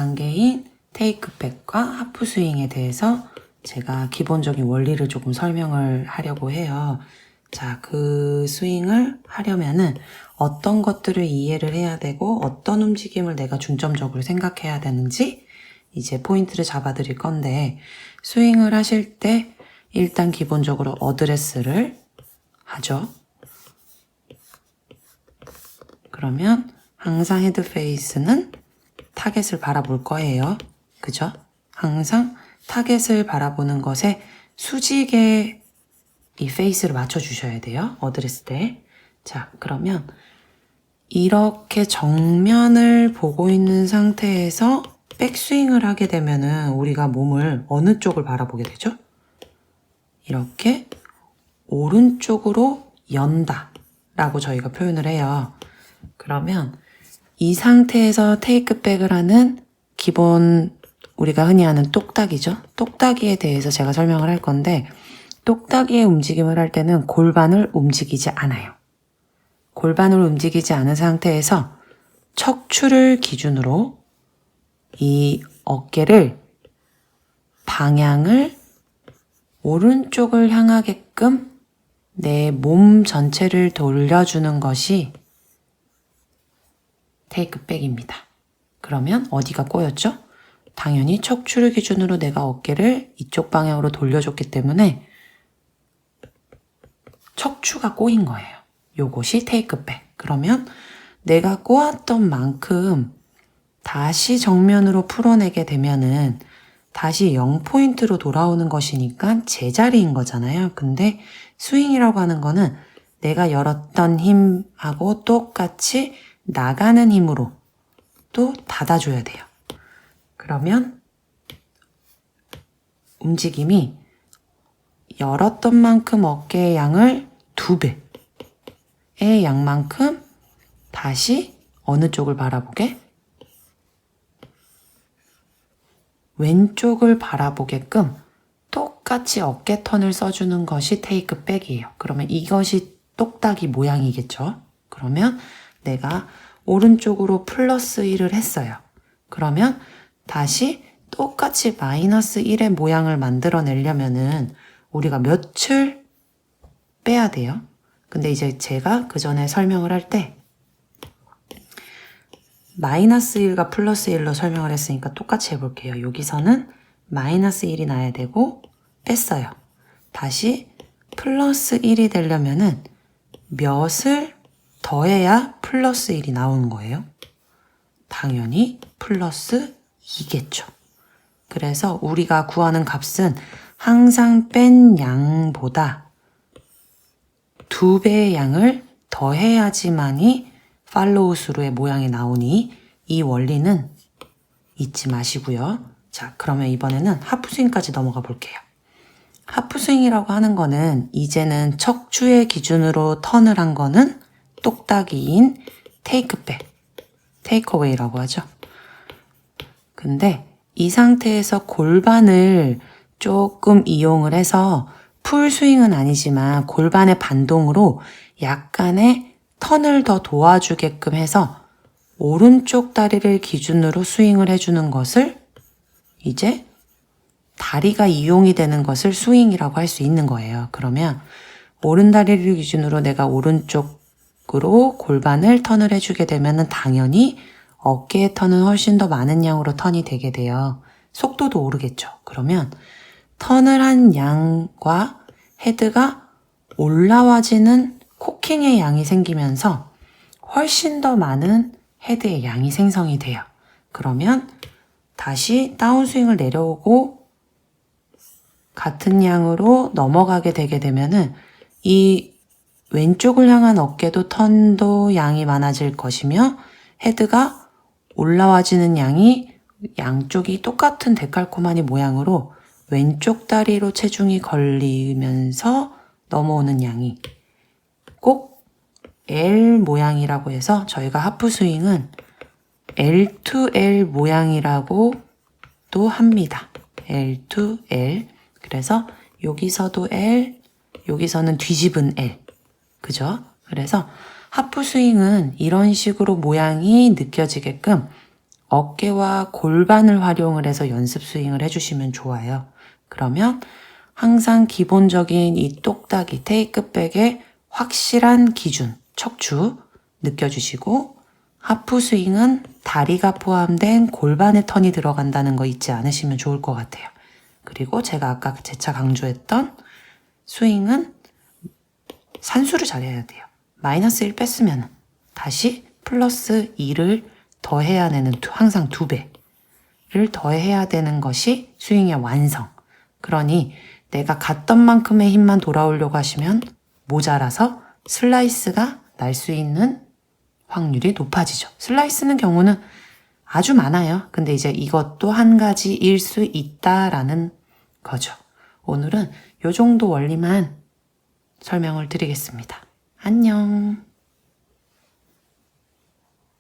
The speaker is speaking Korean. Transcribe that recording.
단계인 테이크백과 하프 스윙에 대해서 제가 기본적인 원리를 조금 설명을 하려고 해요. 자, 그 스윙을 하려면은 어떤 것들을 이해를 해야 되고 어떤 움직임을 내가 중점적으로 생각해야 되는지 이제 포인트를 잡아 드릴 건데, 스윙을 하실 때 일단 기본적으로 어드레스를 하죠. 그러면 항상 헤드 페이스는 타겟을 바라볼 거예요. 그죠? 항상 타겟을 바라보는 것에 수직의 이 페이스를 맞춰주셔야 돼요. 어드레스 때. 자, 그러면 이렇게 정면을 보고 있는 상태에서 백스윙을 하게 되면은 우리가 몸을 어느 쪽을 바라보게 되죠? 이렇게 오른쪽으로 연다 라고 저희가 표현을 해요. 그러면 이 상태에서 테이크백을 하는 기본 우리가 흔히 하는 똑딱이죠. 똑딱이에 대해서 제가 설명을 할 건데, 똑딱이의 움직임을 할 때는 골반을 움직이지 않아요. 골반을 움직이지 않은 상태에서 척추를 기준으로 이 어깨를 방향을 오른쪽을 향하게끔 내 몸 전체를 돌려주는 것이 테이크백입니다. 그러면 어디가 꼬였죠? 당연히 척추를 기준으로 내가 어깨를 이쪽 방향으로 돌려줬기 때문에 척추가 꼬인 거예요. 요것이 테이크백. 그러면 내가 꼬았던 만큼 다시 정면으로 풀어내게 되면은 다시 0포인트로 돌아오는 것이니까 제자리인 거잖아요. 근데 스윙이라고 하는 거는 내가 열었던 힘하고 똑같이 나가는 힘으로 또 닫아줘야 돼요. 그러면 움직임이 열었던 만큼 어깨의 양을 2배의 양만큼 다시 어느 쪽을 바라보게? 왼쪽을 바라보게끔 똑같이 어깨 턴을 써주는 것이 테이크백이에요. 그러면 이것이 똑딱이 모양이겠죠? 그러면 내가 오른쪽으로 플러스 1을 했어요. 그러면 다시 똑같이 마이너스 1의 모양을 만들어내려면은 우리가 몇을 빼야 돼요. 근데 이제 제가 그 전에 설명을 할 때 마이너스 1과 플러스 1로 설명을 했으니까 똑같이 해볼게요. 여기서는 마이너스 1이 나야 되고 뺐어요. 다시 플러스 1이 되려면은 몇을 더해야 플러스 1이 나오는 거예요. 당연히 플러스 2겠죠. 그래서 우리가 구하는 값은 항상 뺀 양보다 2배의 양을 더해야지만이 팔로우 스루의 모양이 나오니 이 원리는 잊지 마시고요. 자, 그러면 이번에는 하프스윙까지 넘어가 볼게요. 하프스윙이라고 하는 거는 이제는 척추의 기준으로 턴을 한 거는 똑딱이인 테이크백, 테이크어웨이라고 하죠. 근데 이 상태에서 골반을 조금 이용을 해서 풀스윙은 아니지만 골반의 반동으로 약간의 턴을 더 도와주게끔 해서 오른쪽 다리를 기준으로 스윙을 해주는 것을 이제 다리가 이용이 되는 것을 스윙이라고 할 수 있는 거예요. 그러면 오른 다리를 기준으로 내가 오른쪽으로 골반을 턴을 해주게 되면 당연히 어깨의 턴은 훨씬 더 많은 양으로 턴이 되게 돼요. 속도도 오르겠죠. 그러면 턴을 한 양과 헤드가 올라와지는 코킹의 양이 생기면서 훨씬 더 많은 헤드의 양이 생성이 돼요. 그러면 다시 다운스윙을 내려오고 같은 양으로 넘어가게 되게 되면은 이 왼쪽을 향한 어깨도 턴도 양이 많아질 것이며 헤드가 올라와지는 양이 양쪽이 똑같은 데칼코마니 모양으로 왼쪽 다리로 체중이 걸리면서 넘어오는 양이 꼭 L 모양이라고 해서 저희가 하프스윙은 L2L 모양이라고 또 합니다. L2L. 그래서 여기서도 L, 여기서는 뒤집은 L. 그죠? 그래서 하프스윙은 이런 식으로 모양이 느껴지게끔 어깨와 골반을 활용을 해서 연습 스윙을 해주시면 좋아요. 그러면 항상 기본적인 이 똑딱이 테이크백의 확실한 기준, 척추 느껴주시고 하프 스윙은 다리가 포함된 골반의 턴이 들어간다는 거 잊지 않으시면 좋을 것 같아요. 그리고 제가 아까 재차 강조했던 스윙은 산수를 잘해야 돼요. 마이너스 1 뺐으면 다시 플러스 2를 더해야 되는 항상 2배를 더해야 되는 것이 스윙의 완성. 그러니 내가 갔던 만큼의 힘만 돌아오려고 하시면 모자라서 슬라이스가 날 수 있는 확률이 높아지죠. 슬라이스는 경우는 아주 많아요. 근데 이제 이것도 한 가지일 수 있다라는 거죠. 오늘은 요 정도 원리만 설명을 드리겠습니다. 안녕.